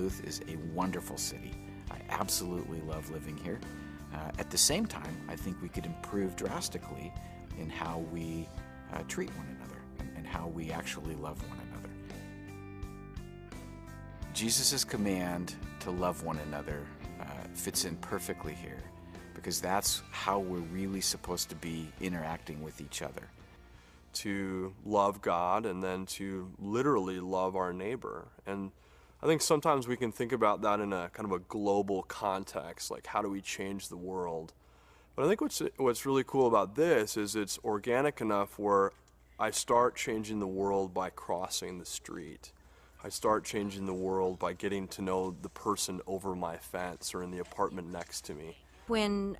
Duluth is a wonderful city. I absolutely love living here. At the same time, I think we could improve drastically in how we treat one another and how we actually love one another. Jesus' command to love one another fits in perfectly here, because that's how we're really supposed to be interacting with each other. To love God and then to literally love our neighbor. And I think sometimes we can think about that in a kind of a global context, like how do we change the world? But I think what's really cool about this is it's organic enough where I start changing the world by crossing the street. I start changing the world by getting to know the person over my fence or in the apartment next to me. When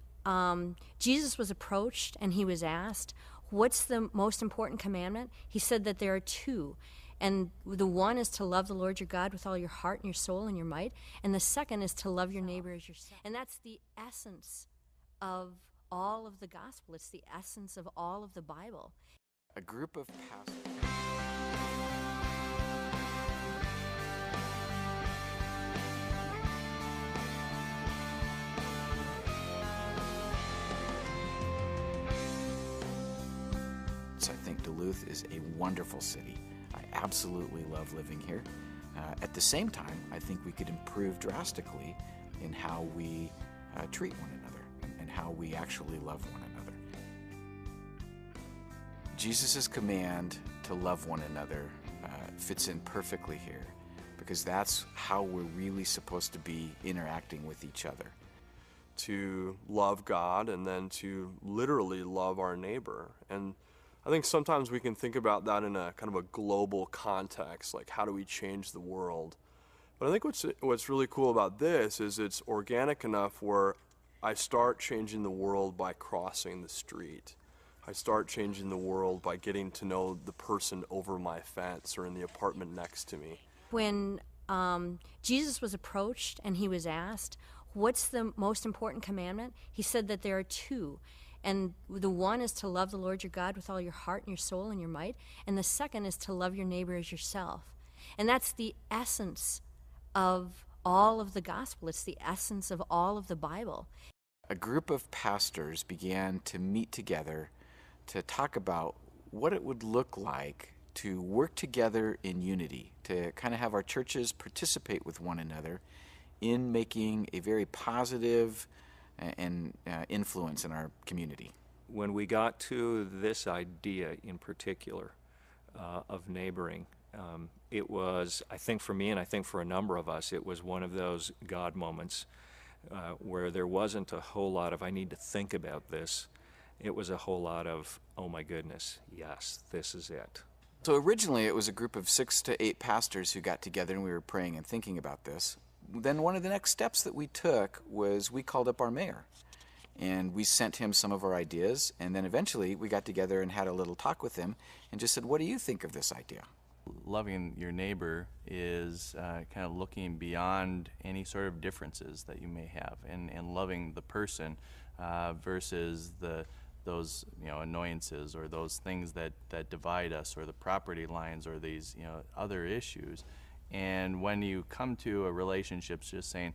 Jesus was approached and he was asked, what's the most important commandment? He said that there are two. And the one is to love the Lord your God with all your heart and your soul and your might. And the second is to love your neighbor as yourself. And that's the essence of all of the gospel. It's the essence of all of the Bible. A group of pastors. I think Duluth is a wonderful city. I absolutely love living here. At the same time, I think we could improve drastically in how we treat one another and how we actually love one another. Jesus' command to love one another fits in perfectly here, because that's how we're really supposed to be interacting with each other. To love God and then to literally love our neighbor. And I think sometimes we can think about that in a kind of a global context, like how do we change the world? But I think what's really cool about this is it's organic enough where I start changing the world by crossing the street. I start changing the world by getting to know the person over my fence or in the apartment next to me. When Jesus was approached and he was asked, what's the most important commandment? He said that there are two. And the one is to love the Lord your God with all your heart and your soul and your might. And the second is to love your neighbor as yourself. And that's the essence of all of the gospel. It's the essence of all of the Bible. A group of pastors began to meet together to talk about what it would look like to work together in unity, to kind of have our churches participate with one another in making a very positive and influence in our community. When we got to this idea in particular of neighboring, it was, I think for me and I think for a number of us, it was one of those God moments where there wasn't a whole lot of, I need to think about this. It was a whole lot of, oh my goodness, yes, this is it. So originally it was a group of 6 to 8 pastors who got together and we were praying and thinking about this. Then one of the next steps that we took was we called up our mayor and we sent him some of our ideas, and then eventually we got together and had a little talk with him and just said, what do you think of this idea? Loving your neighbor is kind of looking beyond any sort of differences that you may have, and loving the person versus those annoyances or those things that divide us, or the property lines, or these other issues. And when you come to a relationship just saying,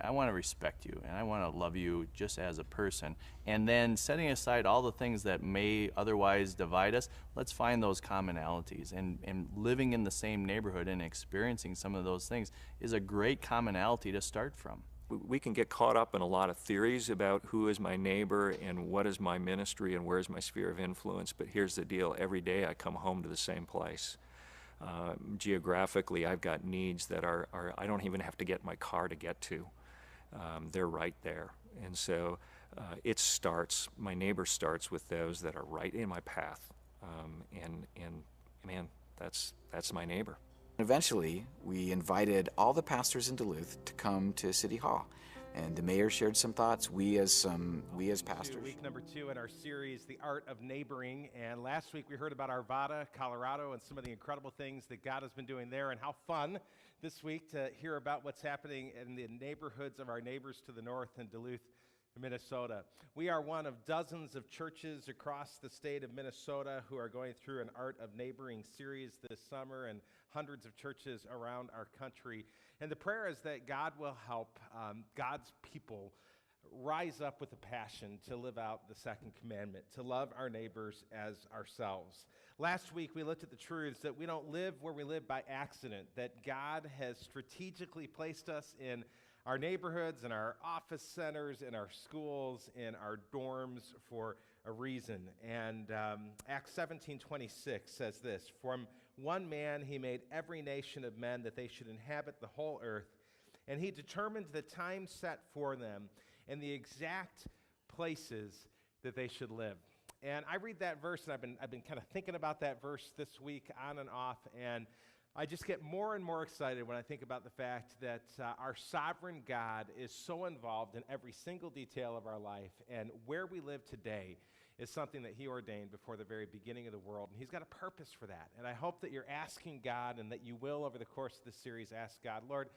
I want to respect you and I want to love you just as a person, and then setting aside all the things that may otherwise divide us, let's find those commonalities. And living in the same neighborhood and experiencing some of those things is a great commonality to start from. We can get caught up in a lot of theories about who is my neighbor and what is my ministry and where is my sphere of influence, but here's the deal. Every day I come home to the same place. Geographically, I've got needs that are I don't even have to get my car to get to. They're right there. And so my neighbor starts with those that are right in my path. And man, that's my neighbor. Eventually, we invited all the pastors in Duluth to come to City Hall. And the mayor shared some thoughts, we as pastors. Week number 2 in our series, The Art of Neighboring. And last week we heard about Arvada, Colorado, and some of the incredible things that God has been doing there, and how fun this week to hear about what's happening in the neighborhoods of our neighbors to the north in Duluth. Minnesota. We are one of dozens of churches across the state of Minnesota who are going through an Art of Neighboring series this summer, and hundreds of churches around our country. And the prayer is that God will help God's people rise up with a passion to live out the second commandment, to love our neighbors as ourselves. Last week, we looked at the truths that we don't live where we live by accident, that God has strategically placed us in our neighborhoods, in our office centers, in our schools, in our dorms for a reason. And Acts 17:26 says this, "From one man he made every nation of men that they should inhabit the whole earth, and he determined the time set for them and the exact places that they should live." And I read that verse, and I've been kind of thinking about that verse this week on and off, and I just get more and more excited when I think about the fact that our sovereign God is so involved in every single detail of our life, and where we live today is something that he ordained before the very beginning of the world, and he's got a purpose for that. And I hope that you're asking God, and that you will over the course of this series ask God, Lord,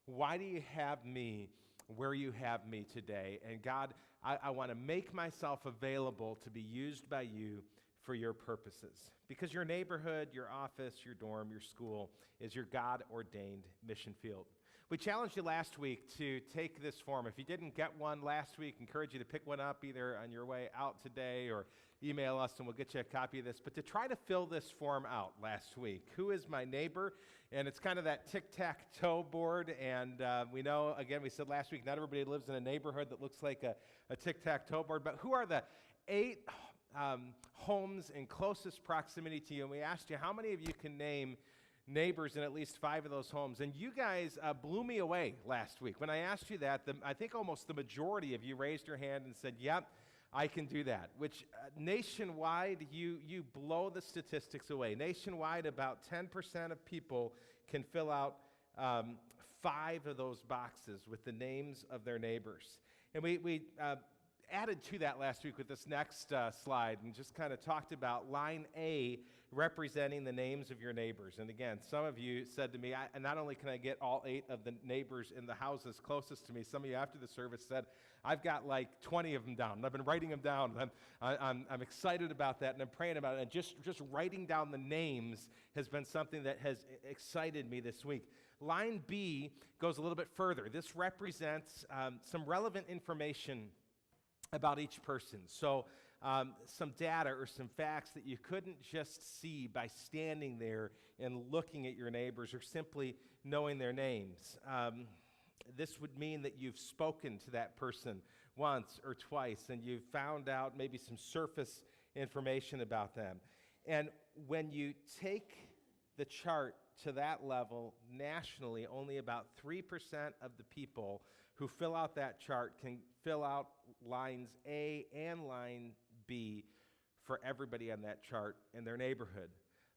why do you have me where you have me today? And God, I want to make myself available to be used by you for your purposes. Because your neighborhood, your office, your dorm, your school is your God-ordained mission field. We challenged you last week to take this form. If you didn't get one last week, encourage you to pick one up either on your way out today or email us and we'll get you a copy of this. But to try to fill this form out last week, who is my neighbor? And it's kind of that tic-tac-toe board. And we know, again, we said last week, not everybody lives in a neighborhood that looks like a tic-tac-toe board. But who are the 8 homes in closest proximity to you? And we asked you how many of you can name neighbors in at least 5 of those homes. And you guys blew me away last week. When I asked you that, I think almost the majority of you raised your hand and said, yep, I can do that, which nationwide, you blow the statistics away. Nationwide, about 10% of people can fill out 5 of those boxes with the names of their neighbors. And we added to that last week with this next slide and just kind of talked about line A representing the names of your neighbors. And again, some of you said to me, not only can I get all 8 of the neighbors in the houses closest to me, some of you after the service said, I've got like 20 of them down. And I've been writing them down. I'm excited about that, and I'm praying about it. And just writing down the names has been something that has excited me this week. Line B goes a little bit further. This represents some relevant information about each person. So some data or some facts that you couldn't just see by standing there and looking at your neighbors or simply knowing their names. This would mean that you've spoken to that person once or twice and you've found out maybe some surface information about them. And when you take the chart to that level nationally, only about 3% of the people who fill out that chart can fill out lines A and line B for everybody on that chart in their neighborhood.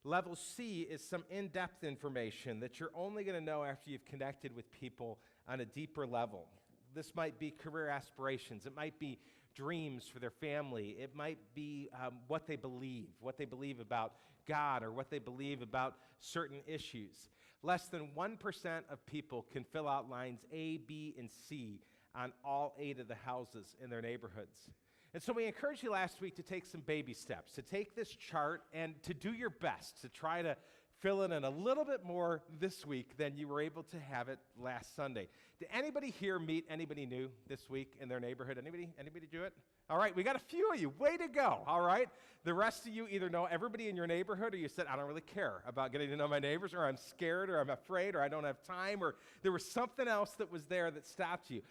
Level C is some in-depth information that you're only going to know after you've connected with people on a deeper level. This might be career aspirations. It might be dreams for their family. It might be what they believe about God, or what they believe about certain issues. Less than 1% of people can fill out lines A, B, and C on all 8 of the houses in their neighborhoods. And so we encouraged you last week to take some baby steps, to take this chart and to do your best to try to fill it in a little bit more this week than you were able to have it last Sunday. Did anybody here meet anybody new this week in their neighborhood? Anybody do it? All right, we got a few of you. Way to go, all right? The rest of you either know everybody in your neighborhood, or you said, I don't really care about getting to know my neighbors, or I'm scared, or I'm afraid, or I don't have time, or there was something else that was there that stopped you.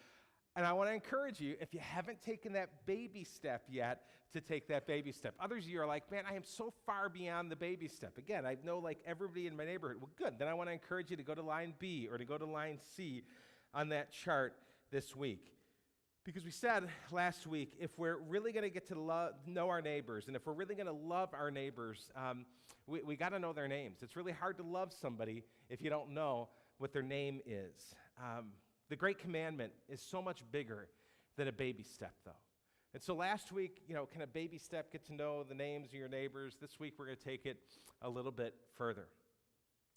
And I want to encourage you, if you haven't taken that baby step yet, to take that baby step. Others of you are like, man, I am so far beyond the baby step. Again, I know like everybody in my neighborhood. Well, good. Then I want to encourage you to go to line B or to go to line C on that chart this week. Because we said last week, if we're really going to get to know our neighbors, and if we're really going to love our neighbors, we got to know their names. It's really hard to love somebody if you don't know what their name is. The Great Commandment is so much bigger than a baby step, though. And so last week, can a baby step get to know the names of your neighbors? This week, we're going to take it a little bit further.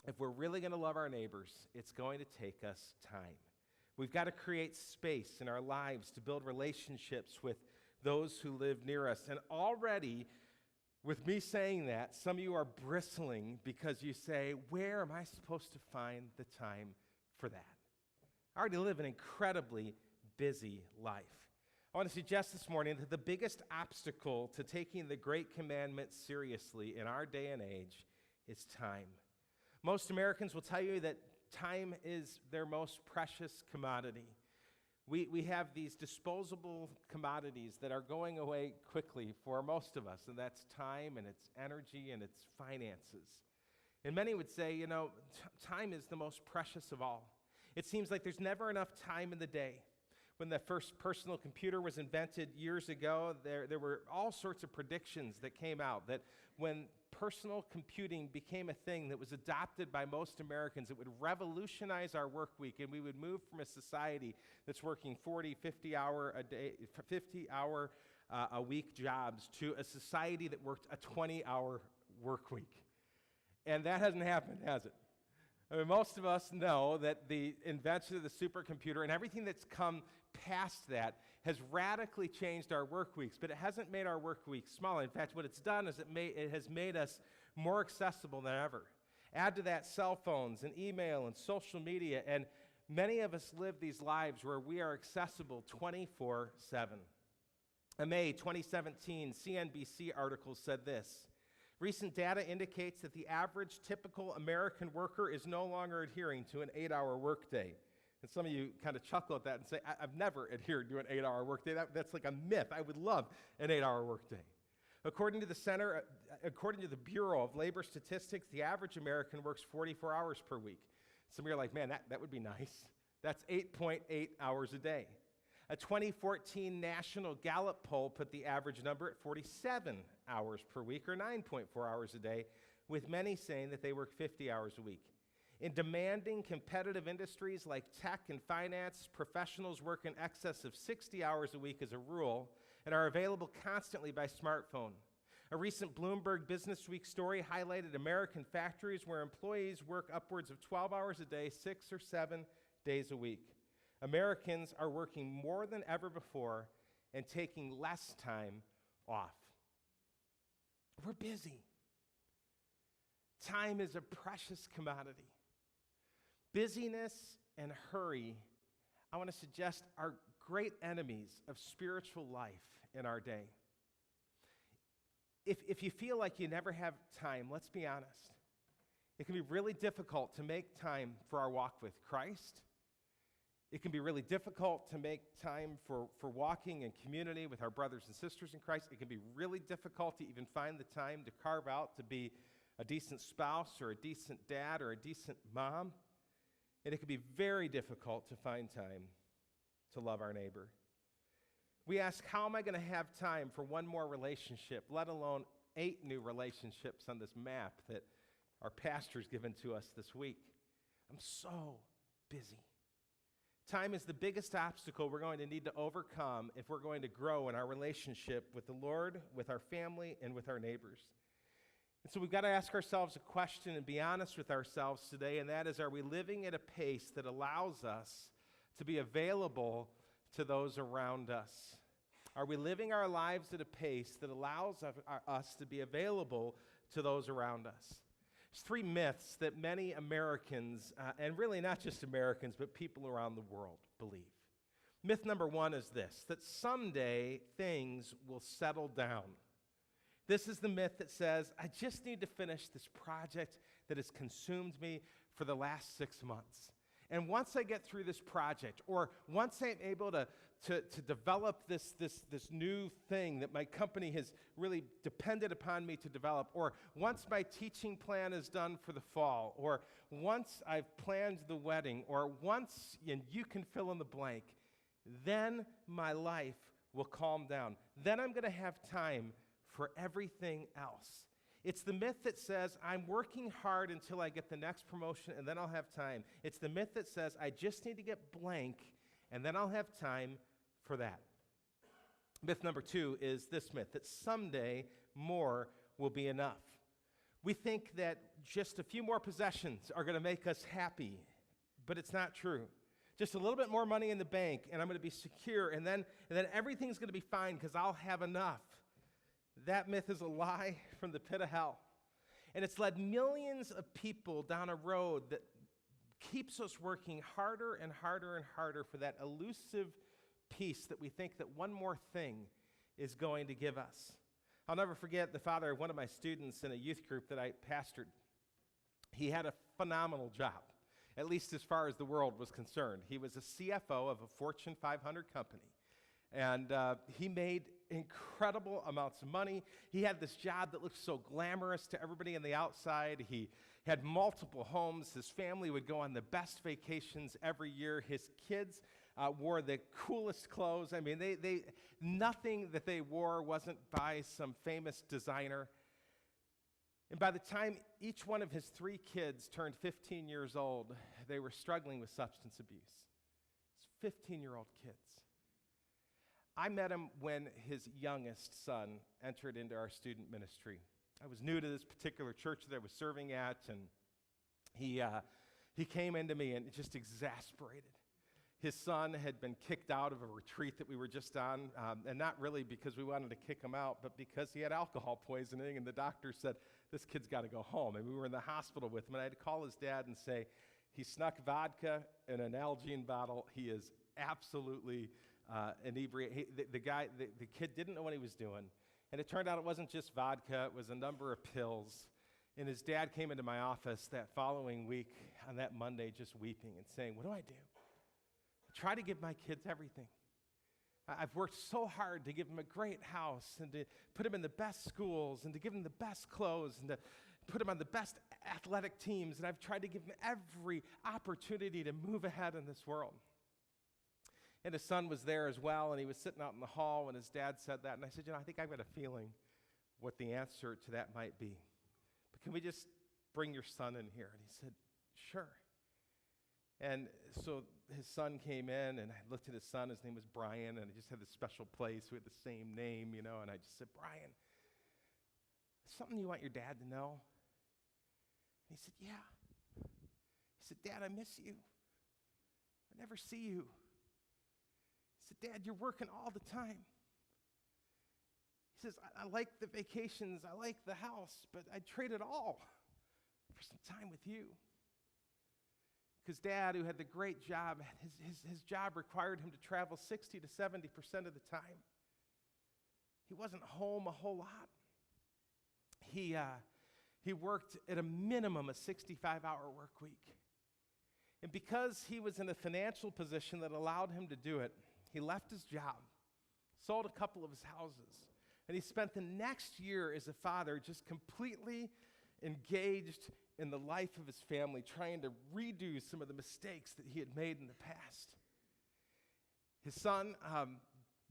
If we're really going to love our neighbors, it's going to take us time. We've got to create space in our lives to build relationships with those who live near us. And already, with me saying that, some of you are bristling because you say, where am I supposed to find the time for that? I already live an incredibly busy life. I want to suggest this morning that the biggest obstacle to taking the Great Commandment seriously in our day and age is time. Most Americans will tell you that time is their most precious commodity. We have these disposable commodities that are going away quickly for most of us, and that's time and it's energy and it's finances. And many would say, time is the most precious of all. It seems like there's never enough time in the day. When the first personal computer was invented years ago, there were all sorts of predictions that came out that when personal computing became a thing that was adopted by most Americans, it would revolutionize our work week, and we would move from a society that's working 40, 50-hour a week jobs to a society that worked a 20-hour work week. And that hasn't happened, has it? I mean, most of us know that the invention of the supercomputer and everything that's come past that has radically changed our work weeks, but it hasn't made our work weeks smaller. In fact, what it's done is it has made us more accessible than ever. Add to that cell phones and email and social media, and many of us live these lives where we are accessible 24/7. A May 2017 CNBC article said this: recent data indicates that the average typical American worker is no longer adhering to an 8-hour workday. And some of you kind of chuckle at that and say, I've never adhered to an 8-hour workday. That's like a myth. I would love an 8-hour workday. According to the Bureau of Labor Statistics, the average American works 44 hours per week. Some of you are like, man, that would be nice. That's 8.8 hours a day. A 2014 National Gallup poll put the average number at 47 hours per week, or 9.4 hours a day, with many saying that they work 50 hours a week. In demanding, competitive industries like tech and finance, professionals work in excess of 60 hours a week as a rule and are available constantly by smartphone. A recent Bloomberg Businessweek story highlighted American factories where employees work upwards of 12 hours a day, 6 or 7 days a week. Americans are working more than ever before and taking less time off. We're busy. Time is a precious commodity. Busyness and hurry, I want to suggest, are great enemies of spiritual life in our day. If you feel like you never have time, let's be honest. It can be really difficult to make time for our walk with Christ. It can be really difficult to make time for walking in community with our brothers and sisters in Christ. It can be really difficult to even find the time to carve out to be a decent spouse or a decent dad or a decent mom. And it can be very difficult to find time to love our neighbor. We ask, how am I going to have time for one more relationship, let alone 8 new relationships on this map that our pastor's given to us this week? I'm so busy. Time is the biggest obstacle we're going to need to overcome if we're going to grow in our relationship with the Lord, with our family, and with our neighbors. And so we've got to ask ourselves a question and be honest with ourselves today, and that is, are we living at a pace that allows us to be available to those around us? Are we living our lives at a pace that allows us to be available to those around us? There's 3 myths that many Americans, and really not just Americans, but people around the world believe. Myth number 1 is this, that someday things will settle down. This is the myth that says, I just need to finish this project that has consumed me for the last 6 months. And once I get through this project, or once I'm able to develop this new thing that my company has really depended upon me to develop, or once my teaching plan is done for the fall, or once I've planned the wedding, or once, and you can fill in the blank, then my life will calm down. Then I'm going to have time for everything else. It's the myth that says, I'm working hard until I get the next promotion and then I'll have time. It's the myth that says, I just need to get blank and then I'll have time for that. Myth number 2 is this myth, that someday more will be enough. We think that just a few more possessions are going to make us happy, but it's not true. Just a little bit more money in the bank, and I'm going to be secure, and then everything's going to be fine because I'll have enough. That myth is a lie from the pit of hell. And it's led millions of people down a road that keeps us working harder and harder and harder for that elusive peace that we think that one more thing is going to give us. I'll never forget the father of one of my students in a youth group that I pastored. He had a phenomenal job, at least as far as the world was concerned. He was a CFO of a Fortune 500 company. And he made incredible amounts of money. He had this job that looked so glamorous to everybody on the outside. He had multiple homes. His family would go on the best vacations every year. His kids wore the coolest clothes. I mean, they nothing that they wore wasn't by some famous designer. And by the time each one of his 3 kids turned 15 years old, they were struggling with substance abuse. It's 15-year-old kids. I met him when his youngest son entered into our student ministry. I was new to this particular church that I was serving at, and he came into me and just exasperated. His son had been kicked out of a retreat that we were just on, and not really because we wanted to kick him out, but because he had alcohol poisoning, and the doctor said, this kid's got to go home. And we were in the hospital with him, and I had to call his dad and say, he snuck vodka in an Nalgene bottle. He is absolutely inebriated. The kid didn't know what he was doing. And it turned out it wasn't just vodka, it was a number of pills. And his dad came into my office that following week on that Monday just weeping and saying, what do? I try to give my kids everything. I've worked so hard to give them a great house and to put them in the best schools and to give them the best clothes and to put them on the best athletic teams. And I've tried to give them every opportunity to move ahead in this world. And his son was there as well, and he was sitting out in the hall when his dad said that. And I said, I think I've got a feeling what the answer to that might be. But can we just bring your son in here? And he said, sure. And so his son came in, and I looked at his son. His name was Brian, and he just had this special place. We had the same name, and I just said, Brian, something you want your dad to know? And he said, yeah. He said, Dad, I miss you. I never see you. He said, Dad, you're working all the time. He says, I like the vacations, I like the house, but I'd trade it all for some time with you. Because Dad, who had the great job, his job required him to travel 60 to 70% of the time. He wasn't home a whole lot. He worked at a minimum a 65-hour work week. And because he was in a financial position that allowed him to do it, he left his job, sold a couple of his houses, and he spent the next year as a father just completely engaged in the life of his family, trying to redo some of the mistakes that he had made in the past. His son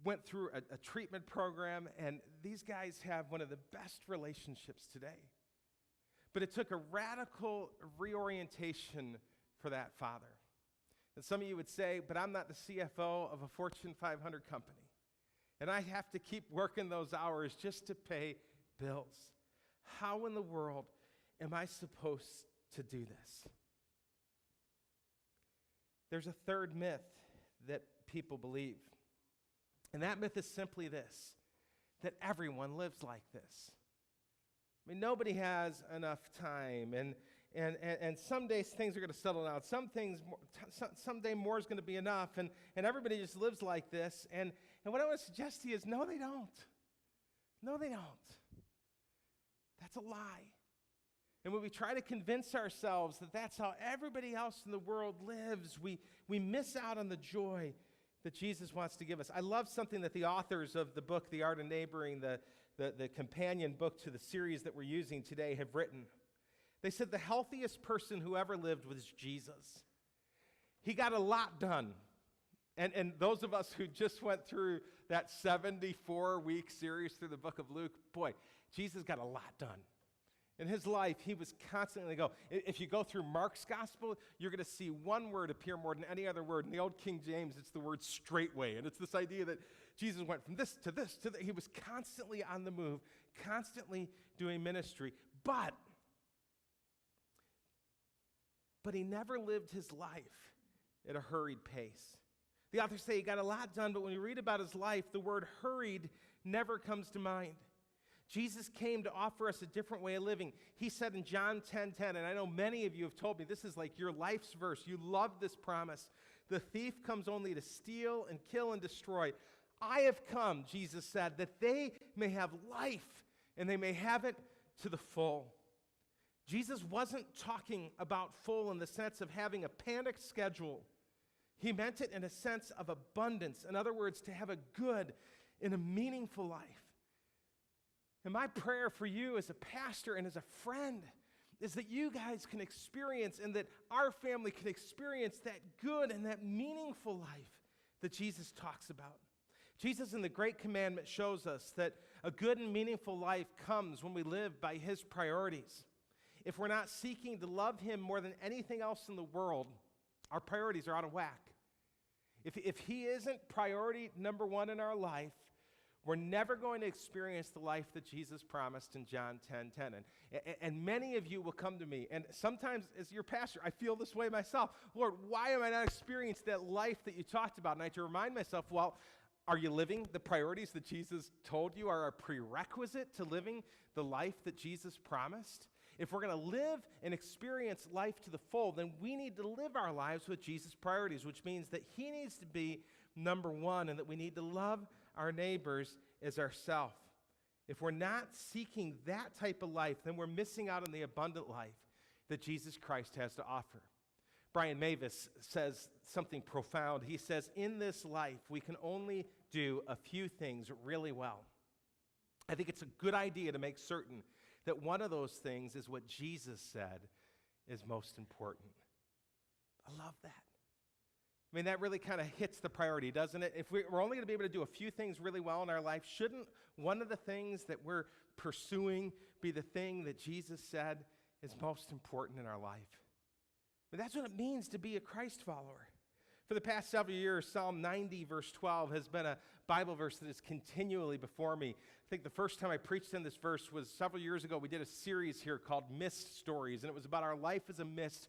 went through a treatment program, and these guys have one of the best relationships today. But it took a radical reorientation for that father. And some of you would say, but I'm not the CFO of a Fortune 500 company, and I have to keep working those hours just to pay bills. How in the world am I supposed to do this? There's a third myth that people believe, and that myth is simply this, that everyone lives like this. I mean, nobody has enough time, and some days things are going to settle down. Someday more is going to be enough, and everybody just lives like this. And what I want to suggest to you is, no, they don't. No, they don't. That's a lie. And when we try to convince ourselves that that's how everybody else in the world lives, we miss out on the joy that Jesus wants to give us. I love something that the authors of the book, The Art of Neighboring, the companion book to the series that we're using today, have written. They said the healthiest person who ever lived was Jesus. He got a lot done. And those of us who just went through that 74-week series through the book of Luke, boy, Jesus got a lot done. In his life, he was constantly going. If you go through Mark's gospel, you're going to see one word appear more than any other word. In the old King James, it's the word straightway. And it's this idea that Jesus went from this to this to that. He was constantly on the move, constantly doing ministry. But he never lived his life at a hurried pace. The authors say he got a lot done, but when you read about his life, the word hurried never comes to mind. Jesus came to offer us a different way of living. He said in John 10:10, and I know many of you have told me this is like your life's verse. You love this promise. The thief comes only to steal and kill and destroy. I have come, Jesus said, that they may have life and they may have it to the full. Jesus wasn't talking about full in the sense of having a panicked schedule. He meant it in a sense of abundance. In other words, to have a good and a meaningful life. And my prayer for you as a pastor and as a friend is that you guys can experience and that our family can experience that good and that meaningful life that Jesus talks about. Jesus in the Great Commandment shows us that a good and meaningful life comes when we live by his priorities. If we're not seeking to love him more than anything else in the world, our priorities are out of whack. If he isn't priority number one in our life, we're never going to experience the life that Jesus promised in John 10:10. And many of you will come to me, and sometimes as your pastor, I feel this way myself. Lord, why am I not experiencing that life that you talked about? And I have to remind myself, well, are you living the priorities that Jesus told you are a prerequisite to living the life that Jesus promised? If we're going to live and experience life to the full, then we need to live our lives with Jesus' priorities, which means that he needs to be number one and that we need to love our neighbors as ourselves. If we're not seeking that type of life, then we're missing out on the abundant life that Jesus Christ has to offer. Brian Mavis says something profound. He says, in this life, we can only do a few things really well. I think it's a good idea to make certain that one of those things is what Jesus said is most important. I love that. I mean, that really kind of hits the priority, doesn't it? If we're only going to be able to do a few things really well in our life, shouldn't one of the things that we're pursuing be the thing that Jesus said is most important in our life? I mean, that's what it means to be a Christ follower. For the past several years, Psalm 90, verse 12, has been a Bible verse that is continually before me. I think the first time I preached in this verse was several years ago. We did a series here called Mist Stories, and it was about our life as a mist.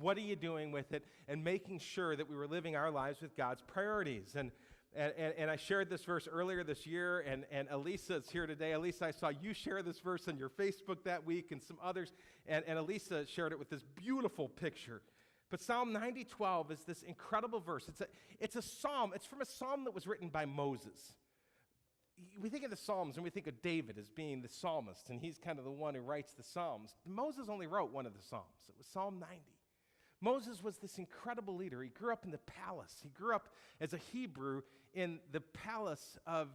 What are you doing with it? And making sure that we were living our lives with God's priorities. And I shared this verse earlier this year, and Elisa's here today. Elisa, I saw you share this verse on your Facebook that week and some others, and Elisa shared it with this beautiful picture. But Psalm 90:12 is this incredible verse. It's a psalm. It's from a psalm that was written by Moses. We think of the Psalms and we think of David as being the psalmist, and he's kind of the one who writes the Psalms. Moses only wrote one of the Psalms. It was Psalm 90. Moses was this incredible leader. He grew up in the palace. He grew up as a Hebrew in the palace of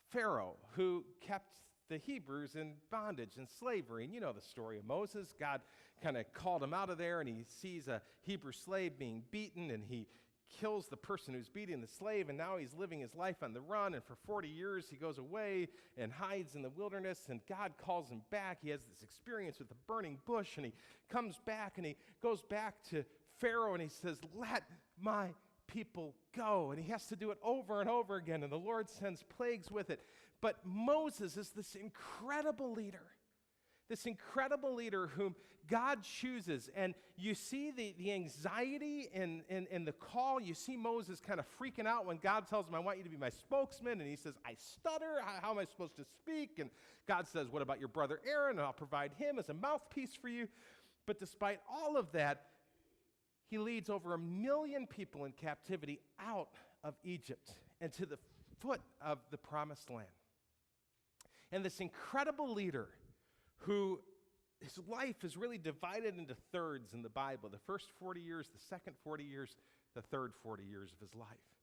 Pharaoh, who kept the Hebrews in bondage and slavery. And you know the story of Moses. God kind of called him out of there, and he sees a Hebrew slave being beaten, and he kills the person who's beating the slave, and now he's living his life on the run, and for 40 years he goes away and hides in the wilderness, and God calls him back. He has this experience with the burning bush, and he comes back, and he goes back to Pharaoh, and he says, "Let my people go." And he has to do it over and over again, and the Lord sends plagues with it. But Moses is this incredible leader whom God chooses. And you see the anxiety in the call. You see Moses kind of freaking out when God tells him, "I want you to be my spokesman." And he says, "I stutter. How am I supposed to speak?" And God says, "What about your brother Aaron? And I'll provide him as a mouthpiece for you." But despite all of that, he leads over 1 million people in captivity out of Egypt and to the foot of the promised land. And this incredible leader who his life is really divided into thirds in the Bible. The first 40 years, the second 40 years, the third 40 years of his life.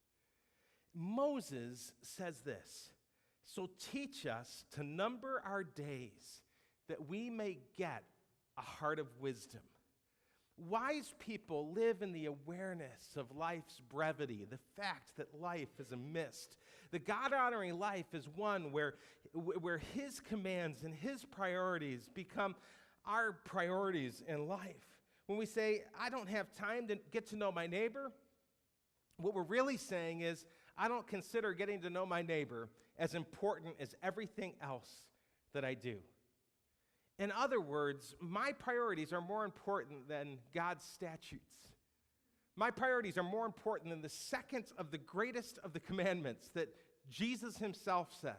Moses says this, "So teach us to number our days that we may get a heart of wisdom." Wise people live in the awareness of life's brevity, the fact that life is a mist. The God-honoring life is one where his commands and his priorities become our priorities in life. When we say, "I don't have time to get to know my neighbor," what we're really saying is, I don't consider getting to know my neighbor as important as everything else that I do. In other words, my priorities are more important than God's statutes. My priorities are more important than the second of the greatest of the commandments that Jesus himself said.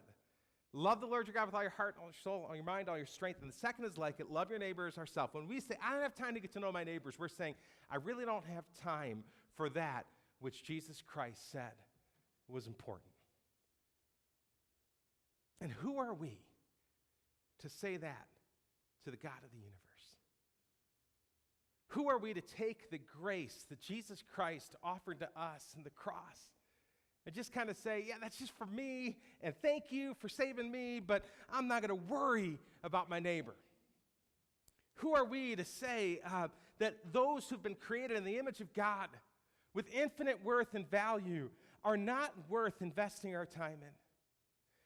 Love the Lord your God with all your heart, all your soul, all your mind, all your strength. And the second is like it, love your neighbor as ourselves. When we say, I don't have time to get to know my neighbors, we're saying, I really don't have time for that which Jesus Christ said was important. And who are we to say that to the God of the universe? Who are we to take the grace that Jesus Christ offered to us in the cross and just kind of say, yeah, that's just for me, and thank you for saving me, but I'm not going to worry about my neighbor? Who are we to say that those who've been created in the image of God with infinite worth and value are not worth investing our time in?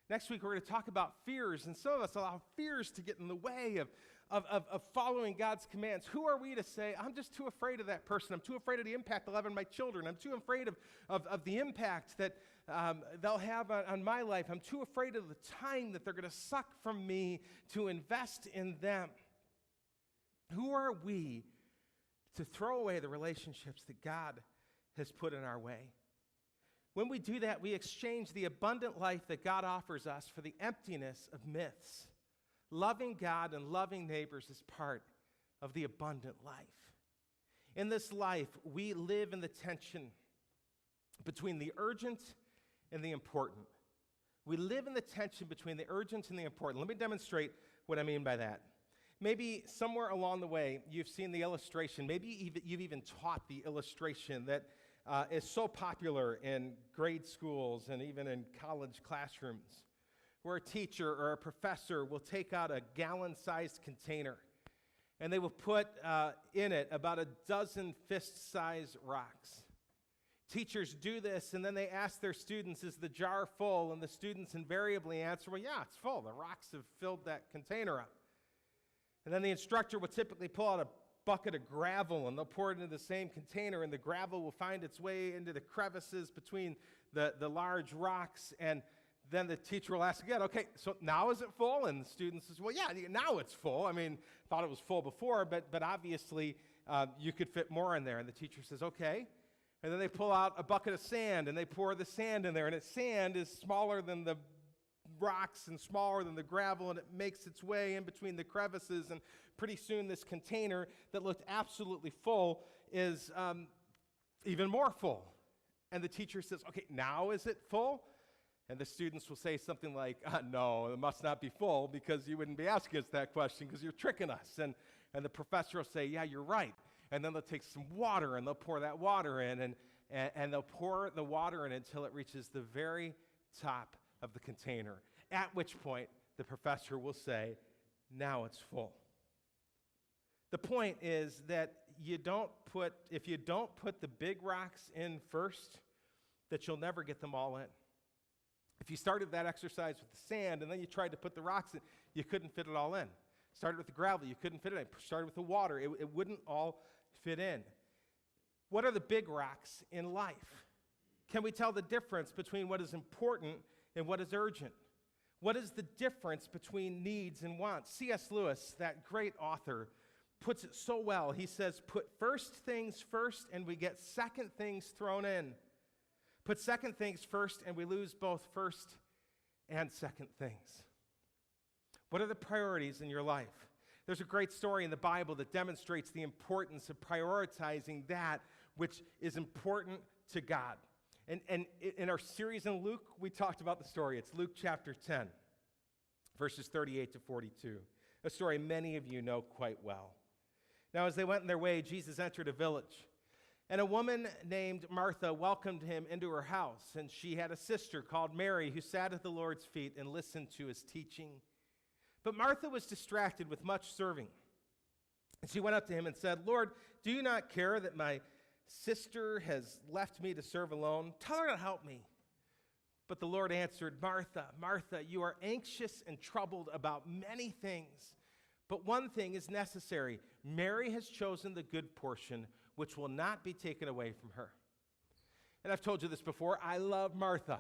Next week, we're going to talk about fears, and some of us allow fears to get in the way of following God's commands. Who are we to say, I'm just too afraid of that person. I'm too afraid of the impact they'll have on my children. I'm too afraid of the impact that they'll have on my life. I'm too afraid of the time that they're going to suck from me to invest in them. Who are we to throw away the relationships that God has put in our way? When we do that, we exchange the abundant life that God offers us for the emptiness of myths. Loving God and loving neighbors is part of the abundant life. In this life, we live in the tension between the urgent and the important. We live in the tension between the urgent and the important. Let me demonstrate what I mean by that. Maybe somewhere along the way, you've seen the illustration. Maybe you've even taught the illustration that is so popular in grade schools and even in college classrooms, where a teacher or a professor will take out a gallon-sized container and they will put in it about a dozen fist-sized rocks. Teachers do this, and then they ask their students, is the jar full? And the students invariably answer, well, yeah, it's full. The rocks have filled that container up. And then the instructor will typically pull out a bucket of gravel, and they'll pour it into the same container, and the gravel will find its way into the crevices between the large rocks, and then the teacher will ask again, okay, so now is it full? And the student says, well, yeah, now it's full. I mean, thought it was full before, but obviously you could fit more in there. And the teacher says, okay. And then they pull out a bucket of sand, and they pour the sand in there, and sand is smaller than the rocks and smaller than the gravel, and it makes its way in between the crevices, and pretty soon this container that looked absolutely full is even more full. And the teacher says, okay, now is it full? And the students will say something like, no, it must not be full, because you wouldn't be asking us that question because you're tricking us. And the professor will say, yeah, you're right. And then they'll take some water and they'll pour that water in, and they'll pour the water in until it reaches the very top of the container, at which point the professor will say, now it's full. The point is that if you don't put the big rocks in first, that you'll never get them all in. If you started that exercise with the sand and then you tried to put the rocks in, you couldn't fit it all in. Started with the gravel, you couldn't fit it in. Started with the water, it wouldn't all fit in. What are the big rocks in life? Can we tell the difference between what is important and what is urgent? What is the difference between needs and wants? C.S. Lewis, that great author, puts it so well. He says, put first things first and we get second things thrown in. Put second things first and we lose both first and second things. What are the priorities in your life? There's a great story in the Bible that demonstrates the importance of prioritizing that which is important to God. And in our series in Luke, we talked about the story. It's Luke chapter 10, verses 38 to 42, a story many of you know quite well. Now, as they went on their way, Jesus entered a village, and a woman named Martha welcomed him into her house, and she had a sister called Mary who sat at the Lord's feet and listened to his teaching. But Martha was distracted with much serving. And she went up to him and said, Lord, do you not care that my sister has left me to serve alone? Tell her to help me. But the Lord answered, Martha, Martha, you are anxious and troubled about many things, but one thing is necessary. Mary has chosen the good portion, which will not be taken away from her. And I've told you this before, I love Martha.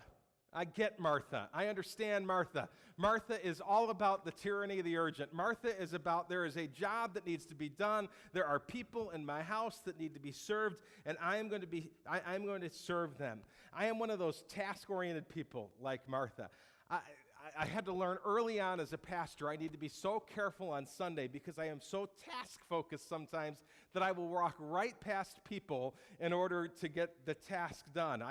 I get Martha. I understand Martha. Martha is all about the tyranny of the urgent. Martha is about there is a job that needs to be done. There are people in my house that need to be served, and I'm going to serve them. I am one of those task-oriented people like Martha. I had to learn early on as a pastor, I need to be so careful on Sunday because I am so task-focused sometimes that I will walk right past people in order to get the task done.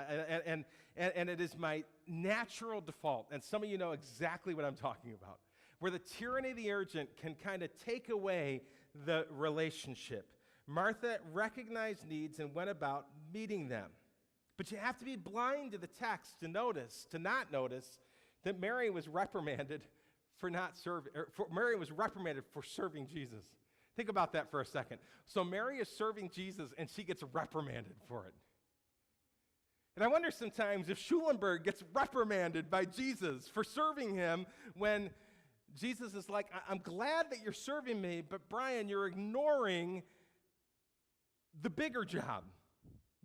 And it is my natural default, and some of you know exactly what I'm talking about, where the tyranny of the urgent can kind of take away the relationship. Martha recognized needs and went about meeting them. But you have to be blind to the text to not notice that Mary was reprimanded for serving Jesus. Think about that for a second. So Mary is serving Jesus, and she gets reprimanded for it. And I wonder sometimes if Schulenberg gets reprimanded by Jesus for serving him when Jesus is like, I'm glad that you're serving me, but Brian, you're ignoring the bigger job.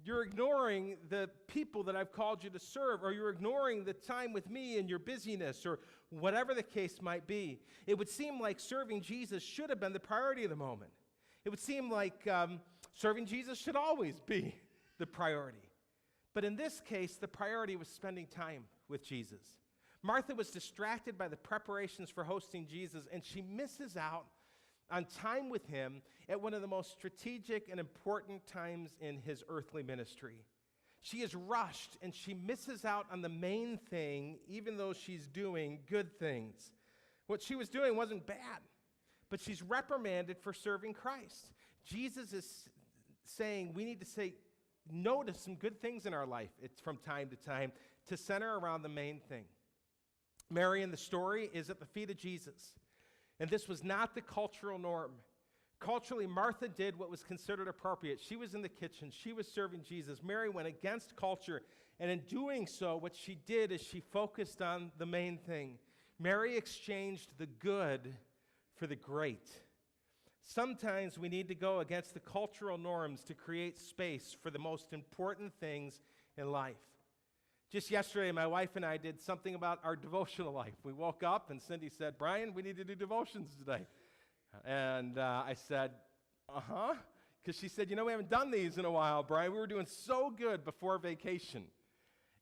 You're ignoring the people that I've called you to serve, or you're ignoring the time with me and your busyness, or whatever the case might be. It would seem like serving Jesus should have been the priority of the moment. It would seem like serving Jesus should always be the priority. But in this case, the priority was spending time with Jesus. Martha was distracted by the preparations for hosting Jesus, and she misses out on time with him at one of the most strategic and important times in his earthly ministry. She is rushed, and she misses out on the main thing, even though she's doing good things. What she was doing wasn't bad, but she's reprimanded for serving Christ. Jesus is saying we need to say no to some good things in our life from time to time to center around the main thing. Mary in the story is at the feet of Jesus. And this was not the cultural norm. Culturally, Martha did what was considered appropriate. She was in the kitchen. She was serving Jesus. Mary went against culture. And in doing so, what she did is she focused on the main thing. Mary exchanged the good for the great. Sometimes we need to go against the cultural norms to create space for the most important things in life. Just yesterday, my wife and I did something about our devotional life. We woke up and Cindy said, Brian, we need to do devotions today. And I said, because she said, we haven't done these in a while, Brian. We were doing so good before vacation.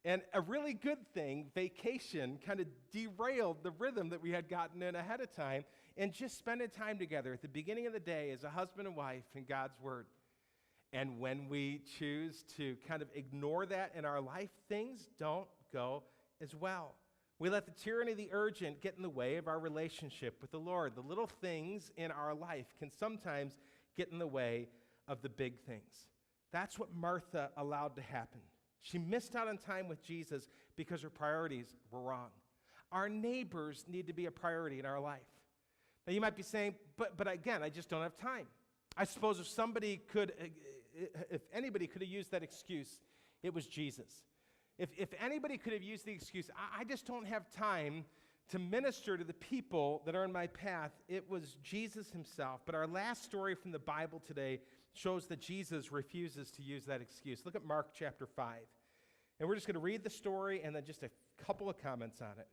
And a really good thing, vacation kind of derailed the rhythm that we had gotten in ahead of time, and just spending time together at the beginning of the day as a husband and wife in God's Word. And when we choose to kind of ignore that in our life, things don't go as well. We let the tyranny of the urgent get in the way of our relationship with the Lord. The little things in our life can sometimes get in the way of the big things. That's what Martha allowed to happen. She missed out on time with Jesus because her priorities were wrong. Our neighbors need to be a priority in our life. Now you might be saying, but again, I just don't have time. I suppose if anybody could have used that excuse, it was Jesus. If anybody could have used the excuse, I just don't have time to minister to the people that are in my path, it was Jesus himself. But our last story from the Bible today shows that Jesus refuses to use that excuse. Look at Mark chapter 5. And we're just going to read the story and then just a couple of comments on it.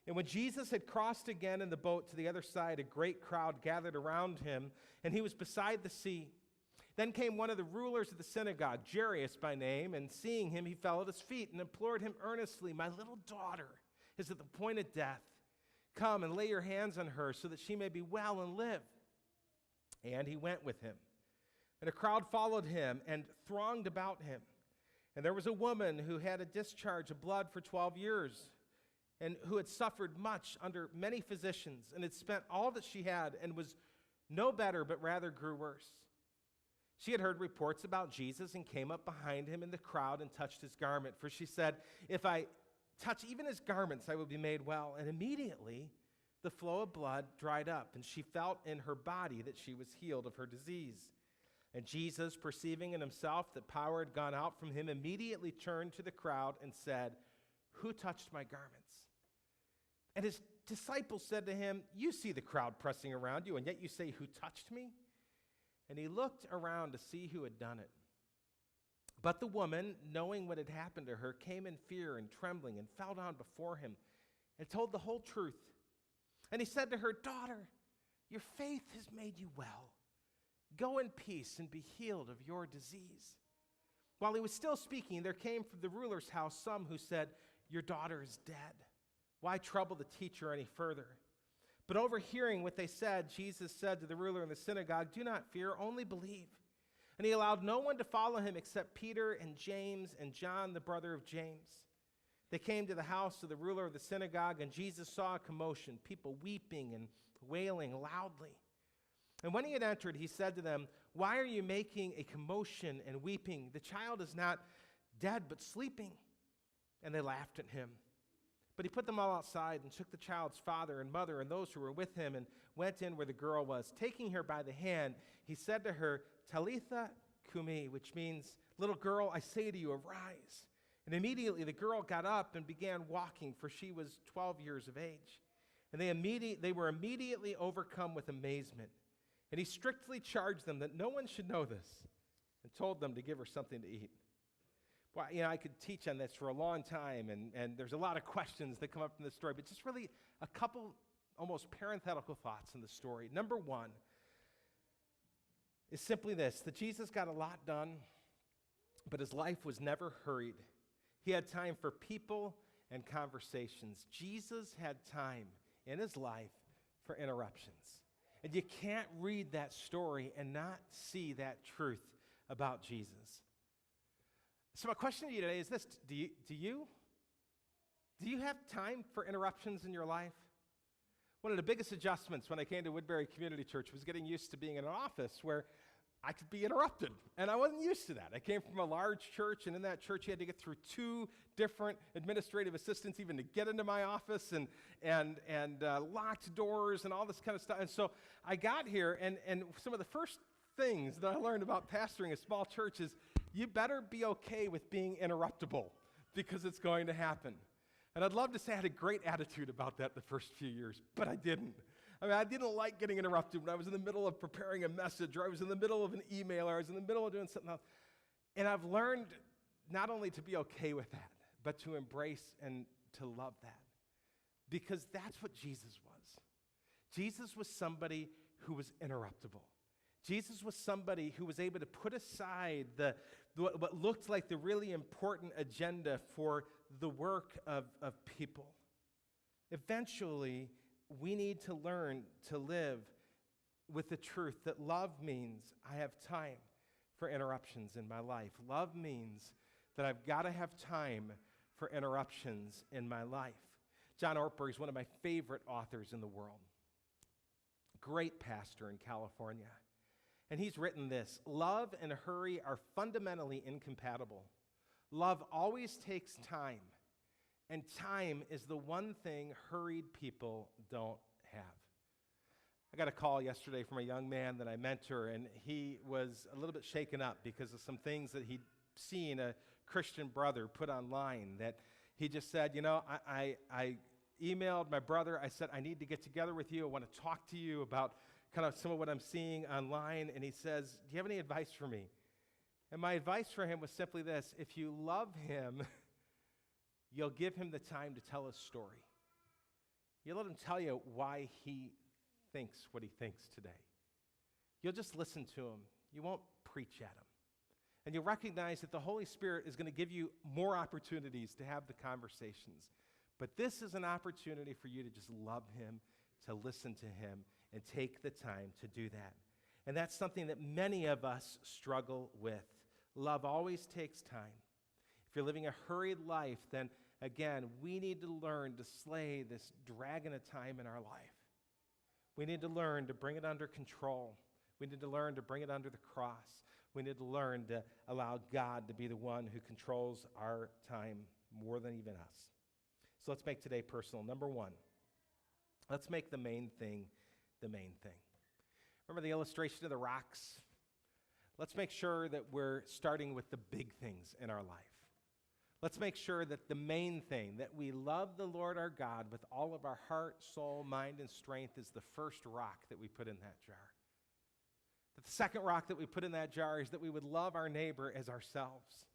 And when Jesus had crossed again in the boat to the other side, a great crowd gathered around him, and he was beside the sea. Then came one of the rulers of the synagogue, Jairus by name, and seeing him, he fell at his feet and implored him earnestly, "My little daughter is at the point of death. Come and lay your hands on her so that she may be well and live." And he went with him. And a crowd followed him and thronged about him. And there was a woman who had a discharge of blood for 12 years, and who had suffered much under many physicians, and had spent all that she had, and was no better, but rather grew worse. She had heard reports about Jesus and came up behind him in the crowd and touched his garment. For she said, "If I touch even his garments, I will be made well." And immediately the flow of blood dried up, and she felt in her body that she was healed of her disease. And Jesus, perceiving in himself that power had gone out from him, immediately turned to the crowd and said, "Who touched my garments?" And his disciples said to him, "You see the crowd pressing around you, and yet you say, 'Who touched me?'" And he looked around to see who had done it. But the woman, knowing what had happened to her, came in fear and trembling and fell down before him and told the whole truth. And he said to her, "Daughter, your faith has made you well. Go in peace and be healed of your disease." While he was still speaking, there came from the ruler's house some who said, "Your daughter is dead. Why trouble the teacher any further?" But overhearing what they said, Jesus said to the ruler in the synagogue, "Do not fear, only believe." And he allowed no one to follow him except Peter and James and John, the brother of James. They came to the house of the ruler of the synagogue, and Jesus saw a commotion, people weeping and wailing loudly. And when he had entered, he said to them, "Why are you making a commotion and weeping? The child is not dead, but sleeping." And they laughed at him. But he put them all outside and took the child's father and mother and those who were with him and went in where the girl was. Taking her by the hand, he said to her, "Talitha kumi," which means, "Little girl, I say to you, arise." And immediately the girl got up and began walking, for she was 12 years of age. And they were immediately overcome with amazement. And he strictly charged them that no one should know this and told them to give her something to eat. Well, I could teach on this for a long time, and there's a lot of questions that come up in this story, but just really a couple almost parenthetical thoughts in the story. Number one is simply this, that Jesus got a lot done, but his life was never hurried. He had time for people and conversations. Jesus had time in his life for interruptions. And you can't read that story and not see that truth about Jesus. So my question to you today is this: do you have time for interruptions in your life? One of the biggest adjustments when I came to Woodbury Community Church was getting used to being in an office where I could be interrupted, and I wasn't used to that. I came from a large church, and in that church you had to get through 2 different administrative assistants even to get into my office, and locked doors and all this kind of stuff. And so I got here, and some of the first things that I learned about pastoring a small church is you better be okay with being interruptible, because it's going to happen. And I'd love to say I had a great attitude about that the first few years, but I didn't. I didn't like getting interrupted when I was in the middle of preparing a message, or I was in the middle of an email, or I was in the middle of doing something else. And I've learned not only to be okay with that, but to embrace and to love that, because that's what Jesus was. Jesus was somebody who was interruptible. Jesus was somebody who was able to put aside what looked like the really important agenda for the work of people. Eventually, we need to learn to live with the truth that love means I have time for interruptions in my life. Love means that I've got to have time for interruptions in my life. John Ortberg is one of my favorite authors in the world. Great pastor in California. And he's written this: love and hurry are fundamentally incompatible. Love always takes time, and time is the one thing hurried people don't have. I got a call yesterday from a young man that I mentor, and he was a little bit shaken up because of some things that he'd seen a Christian brother put online, that he just said, I emailed my brother. I said, I need to get together with you. I want to talk to you about kind of some of what I'm seeing online. And he says, do you have any advice for me? And my advice for him was simply this: if you love him, you'll give him the time to tell his story. You let him tell you why he thinks what he thinks today. You'll just listen to him. You won't preach at him. And you'll recognize that the Holy Spirit is going to give you more opportunities to have the conversations. But this is an opportunity for you to just love him, to listen to him, and take the time to do that. And that's something that many of us struggle with. Love always takes time. If you're living a hurried life, then again, we need to learn to slay this dragon of time in our life. We need to learn to bring it under control. We need to learn to bring it under the cross. We need to learn to allow God to be the one who controls our time more than even us. So let's make today personal. Number one, let's make the main thing the main thing. Remember the illustration of the rocks? Let's make sure that we're starting with the big things in our life. Let's make sure that the main thing, that we love the Lord our God with all of our heart, soul, mind, and strength, is the first rock that we put in that jar. That the second rock that we put in that jar is that we would love our neighbor as ourselves.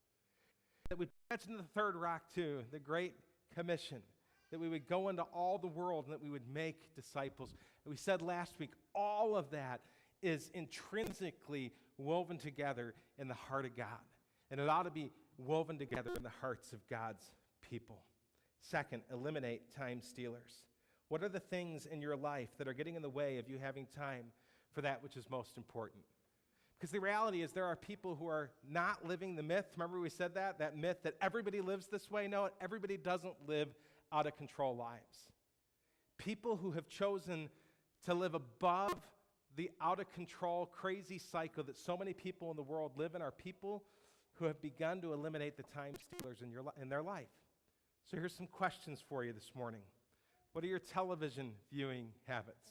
that we mentioned the third rock too, the Great Commission, that we would go into all the world and that we would make disciples. And we said last week, all of that is intrinsically woven together in the heart of God. And it ought to be woven together in the hearts of God's people. Second, eliminate time stealers. What are the things in your life that are getting in the way of you having time for that which is most important? Because the reality is there are people who are not living the myth. Remember we said that? That myth that everybody lives this way? No, everybody doesn't live out of control lives. People who have chosen to live above the out of control, crazy cycle that so many people in the world live in are people who have begun to eliminate the time stealers in their life. So here's some questions for you this morning. What are your television viewing habits?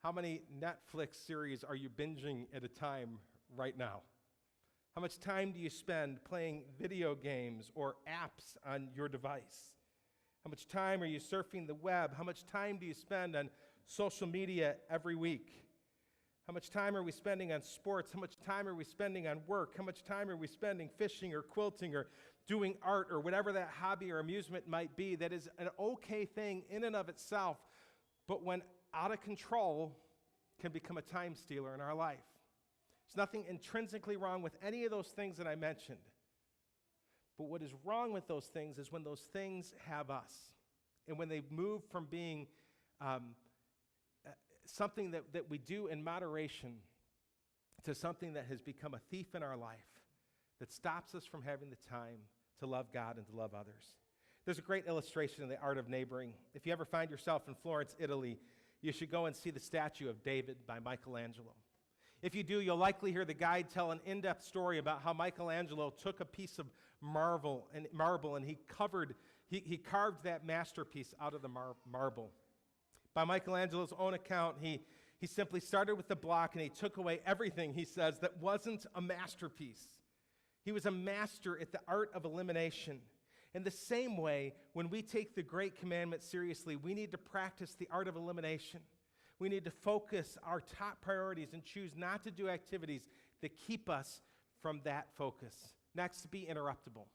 How many Netflix series are you binging at a time right now? How much time do you spend playing video games or apps on your device? How much time are you surfing the web? How much time do you spend on social media every week? How much time are we spending on sports? How much time are we spending on work? How much time are we spending fishing or quilting or doing art or whatever that hobby or amusement might be? That is an okay thing in and of itself, but when out of control, can become a time stealer in our life. There's nothing intrinsically wrong with any of those things that I mentioned. But what is wrong with those things is when those things have us. And when they move from being something that we do in moderation to something that has become a thief in our life that stops us from having the time to love God and to love others. There's a great illustration of the art of neighboring. If you ever find yourself in Florence, Italy, you should go and see the statue of David by Michelangelo. If you do, you'll likely hear the guide tell an in-depth story about how Michelangelo took a piece of marble and he carved that masterpiece out of the marble. By Michelangelo's own account, he simply started with the block and he took away everything, he says, that wasn't a masterpiece. He was a master at the art of elimination. In the same way, when we take the Great Commandment seriously, we need to practice the art of elimination. We need to focus our top priorities and choose not to do activities that keep us from that focus. Next, be interruptible.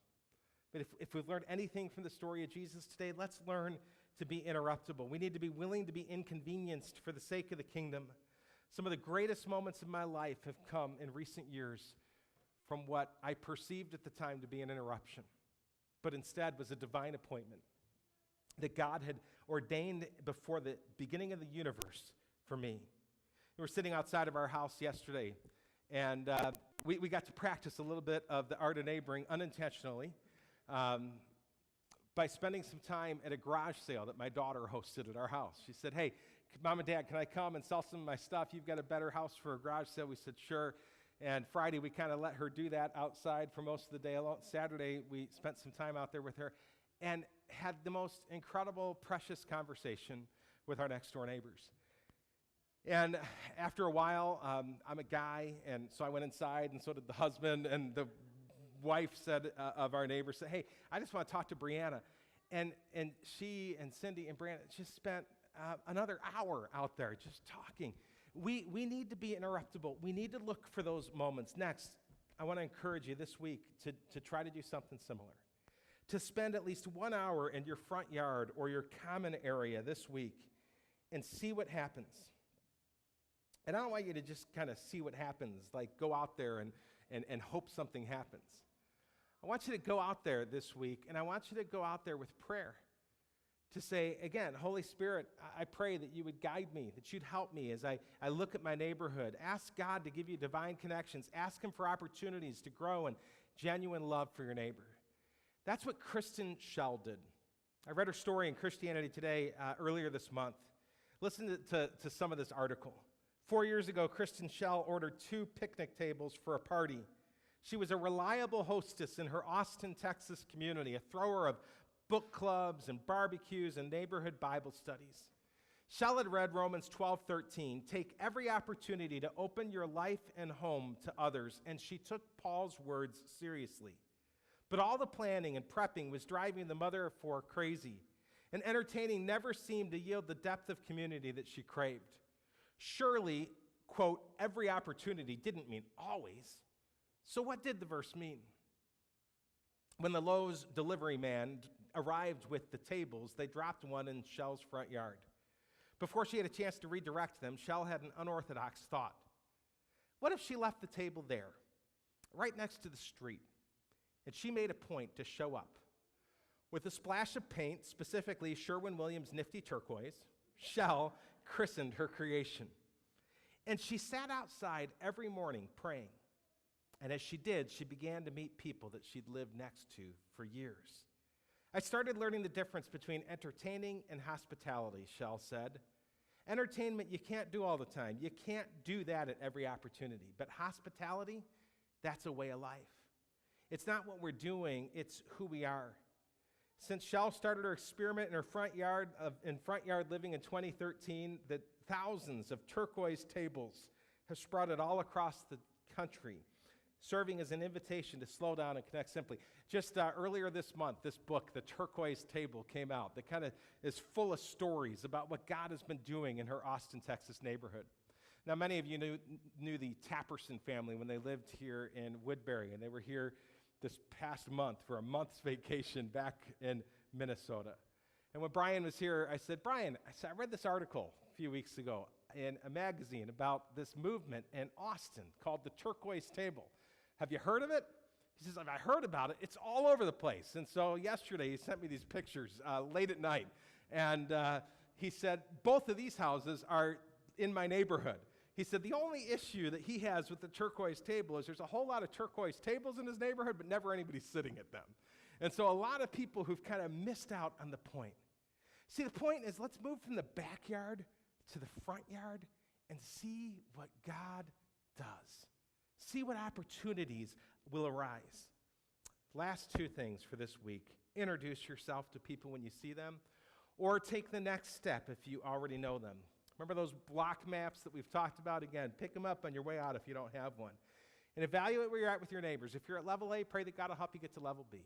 But if we've learned anything from the story of Jesus today, let's learn to be interruptible. We need to be willing to be inconvenienced for the sake of the kingdom. Some of the greatest moments of my life have come in recent years from what I perceived at the time to be an interruption, but instead was a divine appointment that God had ordained before the beginning of the universe for me. We were sitting outside of our house yesterday, and we got to practice a little bit of the art of neighboring unintentionally by spending some time at a garage sale that my daughter hosted at our house. She said, "Hey, Mom and Dad, can I come and sell some of my stuff? You've got a better house for a garage sale." We said, "Sure." And Friday, we kind of let her do that outside for most of the day. Saturday, we spent some time out there with her and had the most incredible, precious conversation with our next-door neighbors. And after a while, I'm a guy, and so I went inside, and so did the husband, and the wife said of our neighbor, said, "Hey, I just want to talk to Brianna." And she and Cindy and Brianna just spent another hour out there just talking. We need to be interruptible. We need to look for those moments. Next, I want to encourage you this week to try to do something similar. To spend at least 1 hour in your front yard or your common area this week and see what happens. And I don't want you to just kind of see what happens, like go out there and hope something happens. I want you to go out there this week, and I want you to go out there with prayer. To say, again, Holy Spirit, I pray that you would guide me, that you'd help me as I look at my neighborhood. Ask God to give you divine connections. Ask him for opportunities to grow in genuine love for your neighbor. That's what Kristen Schell did. I read her story in Christianity Today earlier this month. Listen to some of this article. 4 years ago, Kristen Schell ordered 2 picnic tables for a party. She was a reliable hostess in her Austin, Texas community, a thrower of book clubs and barbecues and neighborhood Bible studies. Schell had read Romans 12:13, "Take every opportunity to open your life and home to others," and she took Paul's words seriously. But all the planning and prepping was driving the mother of 4 crazy, and entertaining never seemed to yield the depth of community that she craved. Surely, quote, every opportunity didn't mean always. So what did the verse mean? When the Lowe's delivery man arrived with the tables, they dropped one in Shell's front yard. Before she had a chance to redirect them, Shell had an unorthodox thought. What if she left the table there, right next to the street, and she made a point to show up? With a splash of paint, specifically Sherwin-Williams Nifty Turquoise, Shell christened her creation. And she sat outside every morning praying. And as she did, she began to meet people that she'd lived next to for years. I started learning the difference between entertaining and hospitality, Shell said. Entertainment you can't do all the time. You can't do that at every opportunity. But hospitality, that's a way of life. It's not what we're doing, it's who we are. Since Shell started her experiment in her front yard living in 2013, the thousands of turquoise tables have sprouted all across the country, serving as an invitation to slow down and connect simply. Just earlier this month, this book, The Turquoise Table, came out that kind of is full of stories about what God has been doing in her Austin, Texas neighborhood. Now, many of you knew the Tapperson family when they lived here in Woodbury, and they were here this past month for a month's vacation back in Minnesota. And when Brian was here, I said, Brian, I read this article a few weeks ago in a magazine about this movement in Austin called the Turquoise Table. Have you heard of it? He says, I heard about it. It's all over the place. And so yesterday he sent me these pictures late at night. And he said, both of these houses are in my neighborhood. He said the only issue that he has with the turquoise table is there's a whole lot of turquoise tables in his neighborhood, but never anybody sitting at them. And so a lot of people who've kind of missed out on the point. See, the point is let's move from the backyard to the front yard and see what God does. See what opportunities will arise. Last two things for this week. Introduce yourself to people when you see them, or take the next step if you already know them. Remember those block maps that we've talked about? Again, pick them up on your way out if you don't have one. And evaluate where you're at with your neighbors. If you're at level A, pray that God will help you get to level B.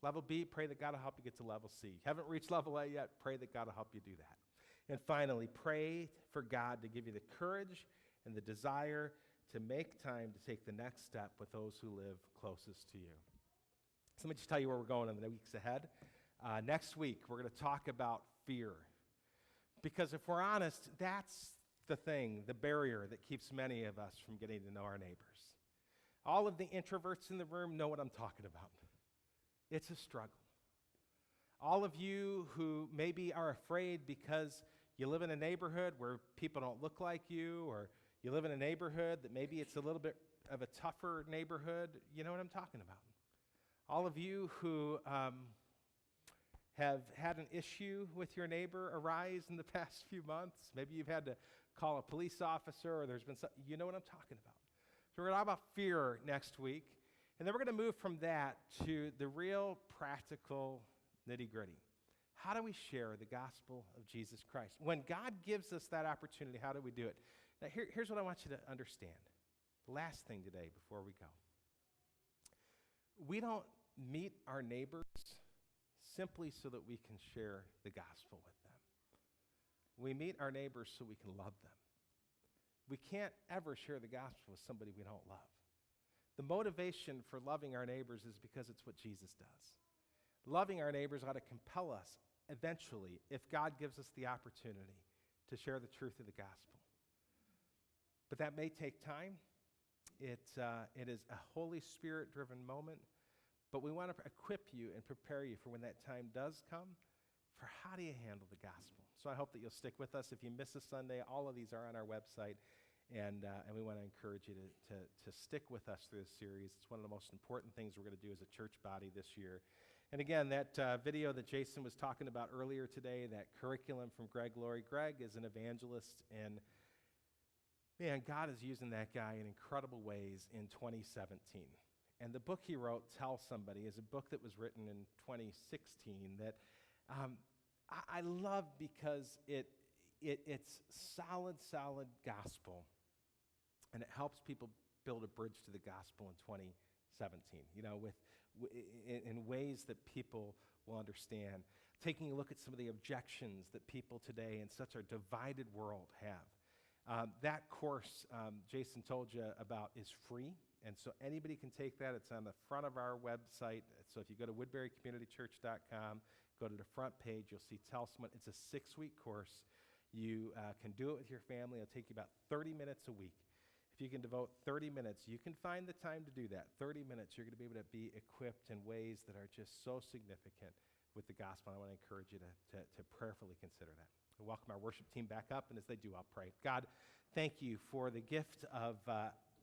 Level B, pray that God will help you get to level C. Haven't reached level A yet, pray that God will help you do that. And finally, pray for God to give you the courage and the desire to make time to take the next step with those who live closest to you. So let me just tell you where we're going in the weeks ahead. Next week, we're going to talk about fear. Because if we're honest, that's the thing, the barrier that keeps many of us from getting to know our neighbors. All of the introverts in the room know what I'm talking about. It's a struggle. All of you who maybe are afraid because you live in a neighborhood where people don't look like you, or you live in a neighborhood that maybe it's a little bit of a tougher neighborhood, you know what I'm talking about. All of you who have had an issue with your neighbor arise in the past few months. Maybe you've had to call a police officer, or there's been some, you know what I'm talking about. So we're going to talk about fear next week, and then we're going to move from that to the real practical nitty-gritty. How do we share the gospel of Jesus Christ? When God gives us that opportunity, how do we do it? Now, here's what I want you to understand. The last thing today before we go. We don't meet our neighbors simply so that we can share the gospel with them. We meet our neighbors so we can love them. We can't ever share the gospel with somebody we don't love. The motivation for loving our neighbors is because it's what Jesus does. Loving our neighbors ought to compel us eventually, if God gives us the opportunity, to share the truth of the gospel. But that may take time. It is a Holy Spirit-driven moment. But we want to equip you and prepare you for when that time does come, for how do you handle the gospel. So I hope that you'll stick with us. If you miss a Sunday, all of these are on our website, and we want to encourage you to stick with us through this series. It's one of the most important things we're going to do as a church body this year. And again, that video that Jason was talking about earlier today, that curriculum from Greg Laurie. Greg is an evangelist, and man, God is using that guy in incredible ways in 2017. And the book he wrote, Tell Somebody, is a book that was written in 2016 that I love because it's solid gospel, and it helps people build a bridge to the gospel in 2017, you know, in ways that people will understand. Taking a look at some of the objections that people today in such a divided world have. That course Jason told you about is free. And so anybody can take that. It's on the front of our website. So if you go to woodburycommunitychurch.com, go to the front page, you'll see Tell Someone. It's a 6-week course. You can do it with your family. It'll take you about 30 minutes a week. If you can devote 30 minutes, you can find the time to do that. 30 minutes, you're going to be able to be equipped in ways that are just so significant with the gospel. I want to encourage you to prayerfully consider that. We'll welcome our worship team back up, and as they do, I'll pray. God, thank you for the gift of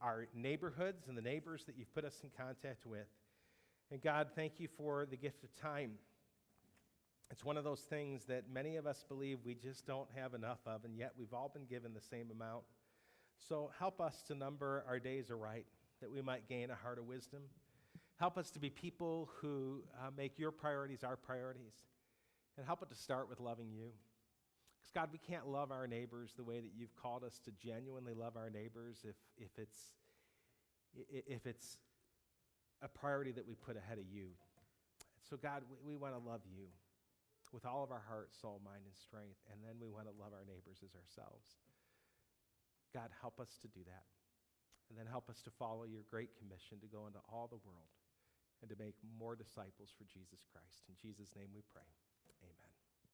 our neighborhoods and the neighbors that you've put us in contact with. And God, thank you for the gift of time. It's one of those things that many of us believe we just don't have enough of, and yet we've all been given the same amount. So help us to number our days aright, that we might gain a heart of wisdom. Help us to be people who make your priorities our priorities. And help us to start with loving you. Because, God, we can't love our neighbors the way that you've called us to genuinely love our neighbors if it's a priority that we put ahead of you. So, God, we want to love you with all of our heart, soul, mind, and strength. And then we want to love our neighbors as ourselves. God, help us to do that. And then help us to follow your great commission to go into all the world and to make more disciples for Jesus Christ. In Jesus' name we pray. Amen.